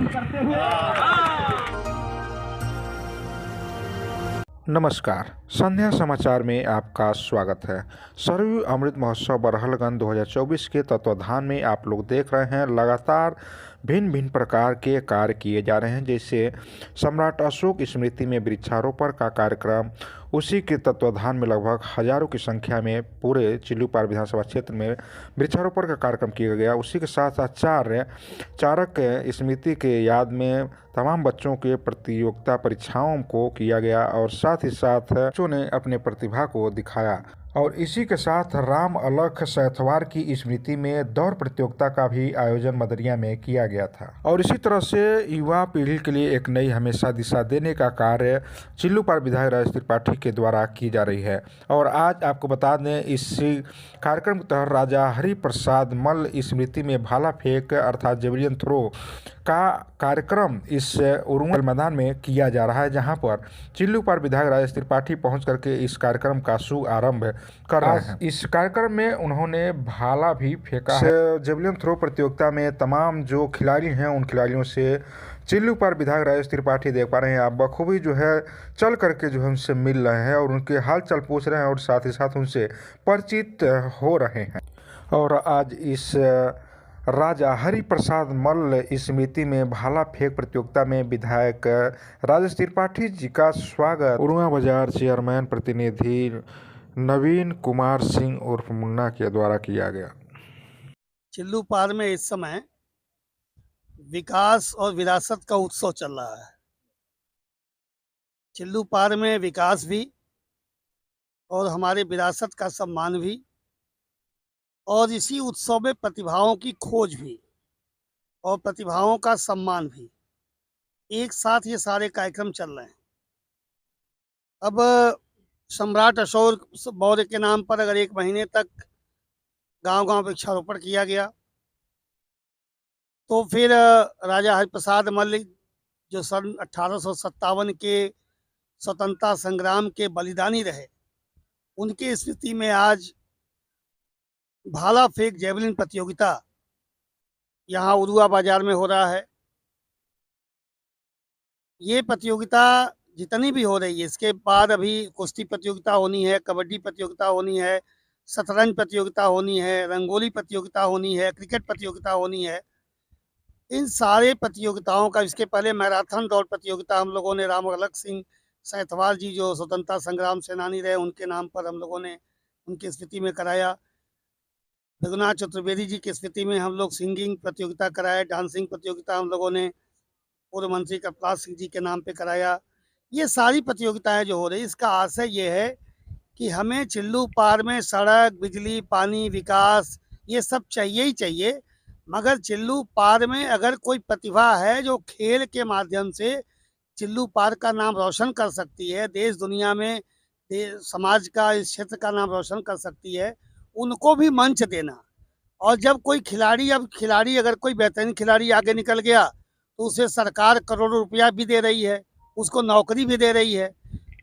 आरंभ करते हुए। नमस्कार, संध्या समाचार में आपका स्वागत है। सरयू अमृत महोत्सव बरहलगंज 2024 के तत्वाधान में आप लोग देख रहे हैं लगातार भिन्न भिन्न प्रकार के कार्य किए जा रहे हैं। जैसे सम्राट अशोक स्मृति में वृक्षारोपण का कार्यक्रम, उसी के तत्वाधान में लगभग हजारों की संख्या में पूरे चिल्लूपार विधानसभा क्षेत्र में वृक्षारोपण का कार्यक्रम किया गया। उसी के साथ आचार्य चाणक्य स्मृति के याद में तमाम बच्चों के प्रतियोगिता परीक्षाओं को किया गया और साथ ही साथ बच्चों ने अपने प्रतिभा को दिखाया। और इसी के साथ राम अलख सैथवार की स्मृति में दौड़ प्रतियोगिता का भी आयोजन मदरिया में किया गया था। और इसी तरह से युवा पीढ़ी के लिए एक नई हमेशा दिशा देने का कार्य चिल्लूपार विधायक राजेश त्रिपाठी के द्वारा की जा रही है। और आज आपको बता दें, इस कार्यक्रम के तहत राजा हरिप्रसाद मल्ल स्मृति में भाला फेंक अर्थात जेवलिन थ्रो का कार्यक्रम इस उरुंगल मैदान में किया जा रहा है, जहां पर चिल्लूपार विधायक राजेश त्रिपाठी पहुंच करके इस कार्यक्रम का शुभारंभ कर रहे हैं। इस कार्यक्रम में उन्होंने भाला भी फेंका है। जेवलिन थ्रो प्रतियोगिता में तमाम जो खिलाड़ी हैं उन खिलाड़ियों से चिल्लूपार विधायक राजेश त्रिपाठी देख पा रहे हैं आप बखूबी जो है चल करके जो है उनसे मिल रहे हैं और उनके हाल चाल पूछ रहे हैं और साथ ही साथ उनसे परिचित हो रहे हैं। और आज इस राजा हरिप्रसाद मल्ल स्मृति में भाला फेंक प्रतियोगिता में विधायक राजेश त्रिपाठी जी का स्वागत उरुआ बाजार चेयरमैन प्रतिनिधि नवीन कुमार सिंह उर्फ मुन्ना के द्वारा किया गया। चिल्लूपार में इस समय विकास और विरासत का उत्सव चल रहा है। चिल्लूपार में विकास भी और हमारे विरासत का सम्मान भी और इसी उत्सव में प्रतिभाओं की खोज भी और प्रतिभाओं का सम्मान भी, एक साथ ये सारे कार्यक्रम चल रहे हैं। अब सम्राट अशोक मौर्य के नाम पर अगर 1 महीने तक गांव-गांव वृक्षारोपण किया गया, तो फिर राजा हरिप्रसाद मल्ल जो सन 1857 के स्वतंत्रता संग्राम के बलिदानी रहे, उनकी स्मृति में आज भाला फेंक जेवलिन प्रतियोगिता यहाँ उरुआ बाजार में हो रहा है। ये प्रतियोगिता जितनी भी हो रही है, इसके बाद अभी कुश्ती प्रतियोगिता होनी है, कबड्डी प्रतियोगिता होनी है, शतरंज प्रतियोगिता होनी है, रंगोली प्रतियोगिता होनी है, क्रिकेट प्रतियोगिता होनी है। इन सारे प्रतियोगिताओं का, इसके पहले मैराथन दौड़ प्रतियोगिता हम लोगों ने राम अलख सिंह सैथवार जी जो स्वतंत्रता संग्राम सेनानी रहे, उनके नाम पर हम लोगों ने उनकी स्मृति में कराया। रघुनाथ चतुर्वेदी जी की स्मृति में हम लोग सिंगिंग प्रतियोगिता कराए, डांसिंग प्रतियोगिता हम लोगों ने पूर्व मंत्री कपिल सिंह जी के नाम पे कराया। ये सारी प्रतियोगिताएं जो हो रही, इसका आशय ये है कि हमें चिल्लूपार में सड़क, बिजली, पानी, विकास ये सब चाहिए ही चाहिए, मगर चिल्लूपार में अगर कोई प्रतिभा है जो खेल के माध्यम से चिल्लूपार का नाम रोशन कर सकती है, देश दुनिया में समाज का, इस क्षेत्र का नाम रोशन कर सकती है, उनको भी मंच देना। और जब कोई खिलाड़ी अगर कोई बेहतरीन खिलाड़ी आगे निकल गया, तो उसे सरकार करोड़ों रुपया भी दे रही है, उसको नौकरी भी दे रही है।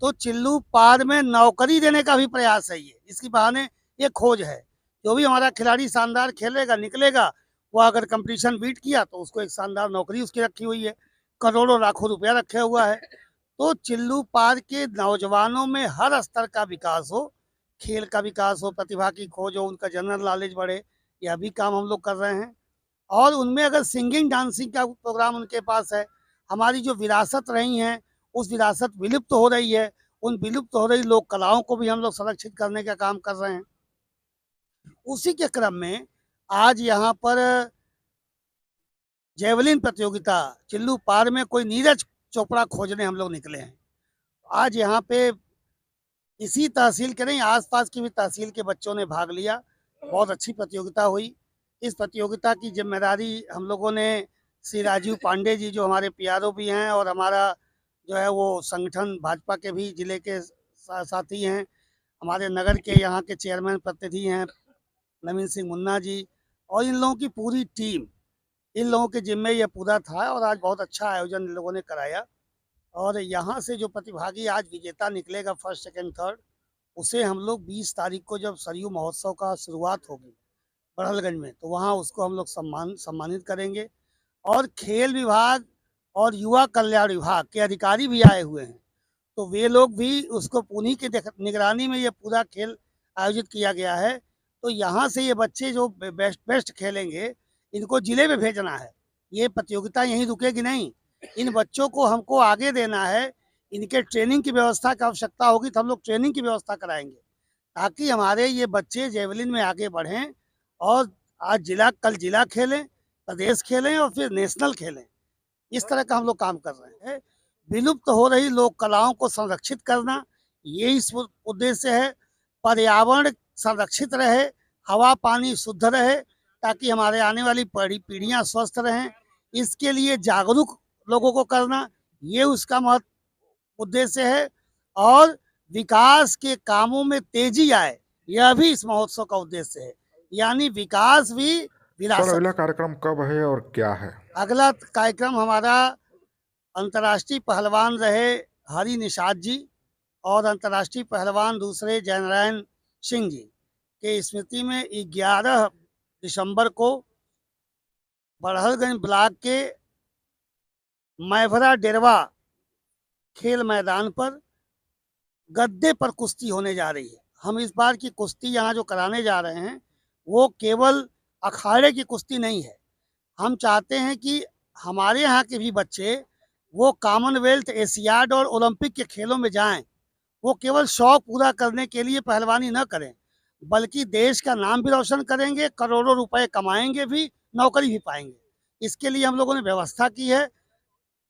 तो चिल्लूपार में नौकरी देने का भी प्रयास है। ये इसकी बहाने ये खोज है, जो भी हमारा खिलाड़ी शानदार खेलेगा, निकलेगा, वो अगर कंपटीशन बीट किया तो उसको एक शानदार नौकरी उसकी रखी हुई है, करोड़ों लाखों रुपया रखे हुआ है। तो चिल्लूपार के नौजवानों में हर स्तर का विकास हो, खेल का विकास हो, प्रतिभा की खोज हो, उनका जनरल नॉलेज बढ़े, यह भी काम हम लोग कर रहे हैं। और उनमें अगर सिंगिंग डांसिंग का प्रोग्राम उनके पास है, हमारी जो विरासत रही हैं उस विरासत विलुप्त हो रही है, उन विलुप्त हो रही लोक कलाओं को भी हम लोग संरक्षित करने का काम कर रहे हैं। उसी के क्रम में आज यहाँ पर जेवलिन प्रतियोगिता चिल्लूपार में कोई नीरज चोपड़ा खोजने हम लोग निकले हैं। आज यहाँ पे इसी तहसील के नहीं, आसपास की भी तहसील के बच्चों ने भाग लिया, बहुत अच्छी प्रतियोगिता हुई। इस प्रतियोगिता की जिम्मेदारी हम लोगों ने श्री राजीव पांडे जी जो हमारे पीआरओ भी हैं और हमारा जो है वो संगठन भाजपा के भी जिले के साथी हैं, हमारे नगर के यहाँ के चेयरमैन प्रतिनिधि हैं नवीन सिंह मुन्ना जी, और इन लोगों की पूरी टीम, इन लोगों के जिम्मे यह पूरा था। और आज बहुत अच्छा आयोजन इन लोगों ने कराया। और यहाँ से जो प्रतिभागी आज विजेता निकलेगा फर्स्ट, सेकंड, थर्ड, उसे हम लोग 20 तारीख को जब सरयू महोत्सव का शुरुआत होगी बड़हलगंज में, तो वहाँ उसको हम लोग सम्मानित करेंगे। और खेल विभाग और युवा कल्याण विभाग के अधिकारी भी आए हुए हैं। तो वे लोग भी उसको उन्हीं की निगरानी में ये पूरा खेल आयोजित किया गया है। तो यहाँ से ये बच्चे जो बेस्ट बेस्ट खेलेंगे, इनको जिले में भेजना है। ये प्रतियोगिता यहीं रुकेगी नहीं, इन बच्चों को हमको आगे देना है। इनके ट्रेनिंग की व्यवस्था की आवश्यकता होगी तो हम लोग ट्रेनिंग की व्यवस्था कराएंगे, ताकि हमारे ये बच्चे जेवलिन में आगे बढ़ें और आज जिला, कल जिला खेलें, प्रदेश खेलें और फिर नेशनल खेलें। इस तरह का हम लोग काम कर रहे हैं। विलुप्त हो रही लोक कलाओं को संरक्षित करना, ये इस उद्देश्य है। पर्यावरण संरक्षित रहे, हवा पानी शुद्ध रहे, ताकि हमारे आने वाली पीढ़ियां स्वस्थ रहें। इसके लिए जागरूक लोगों को करना, ये उसका महत्व उद्देश्य है। और विकास के कामों में तेजी आए, यह भी इस महोत्सव का उद्देश्य है। यानी विकास भी सर, विरासत। अगला कार्यक्रम कब है और क्या है? अगला कार्यक्रम हमारा अंतर्राष्ट्रीय पहलवान रहे हरि निषाद जी और अंतर्राष्ट्रीय पहलवान दूसरे जयनारायण सिंह जी के स्मृति में 11 दिसंबर को बड़हलगंज ब्लॉक के मैभरा डेरवा खेल मैदान पर गद्दे पर कुश्ती होने जा रही है। हम इस बार की कुश्ती यहाँ जो कराने जा रहे हैं वो केवल अखाड़े की कुश्ती नहीं है। हम चाहते हैं कि हमारे यहाँ के भी बच्चे वो कॉमनवेल्थ, एशियाड और ओलंपिक के खेलों में जाएं। वो केवल शौक पूरा करने के लिए पहलवानी न करें, बल्कि देश का नाम भी रोशन करेंगे, करोड़ों रुपए कमाएंगे भी, नौकरी भी पाएंगे। इसके लिए हम लोगों ने व्यवस्था की है।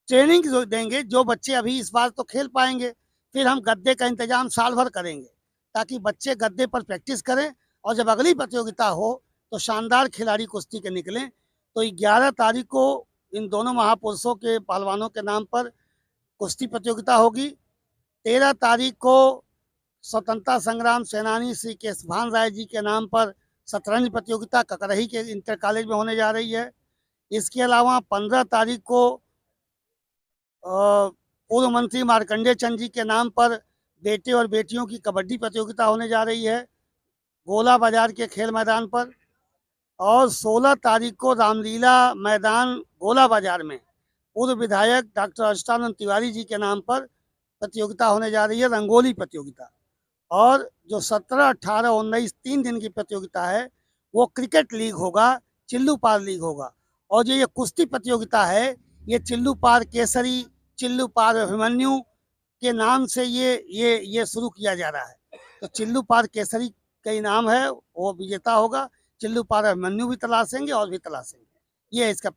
ट्रेनिंग जो देंगे, जो बच्चे अभी इस बार तो खेल पाएंगे, फिर हम गद्दे का इंतजाम साल भर करेंगे, ताकि बच्चे गद्दे पर प्रैक्टिस करें और जब अगली प्रतियोगिता हो तो शानदार खिलाड़ी कुश्ती के निकलें। तो 11 तारीख को इन दोनों महापुरुषों के पहलवानों के नाम पर कुश्ती प्रतियोगिता होगी। 13 तारीख को स्वतंत्रता संग्राम सेनानी श्री केशभान राय जी के नाम पर शतरंज प्रतियोगिता ककरही के इंटर कॉलेज में होने जा रही है। इसके अलावा 15 तारीख को पूर्व मंत्री मार्कंडेय चंद जी के नाम पर बेटे और बेटियों की कबड्डी प्रतियोगिता होने जा रही है गोला बाजार के खेल मैदान पर। और 16 तारीख को रामलीला मैदान गोला बाजार में पूर्व विधायक डॉक्टर अच्युतानंद तिवारी जी के नाम पर प्रतियोगिता होने जा रही है, रंगोली प्रतियोगिता। और जो 17, 18, 19 3 दिन की प्रतियोगिता है वो क्रिकेट लीग होगा, चिल्लू पार लीग होगा। और जो ये कुश्ती प्रतियोगिता है, ये चिल्लू पार केसरी, चिल्लू पार अभिमन्यु के नाम से ये शुरू किया जा रहा है। तो चिल्लू पार केसरी का इनाम है, वो विजेता होगा। चिल्लू पार अभिमन्यु भी तलाशेंगे और भी तलाशेंगे। ये इसका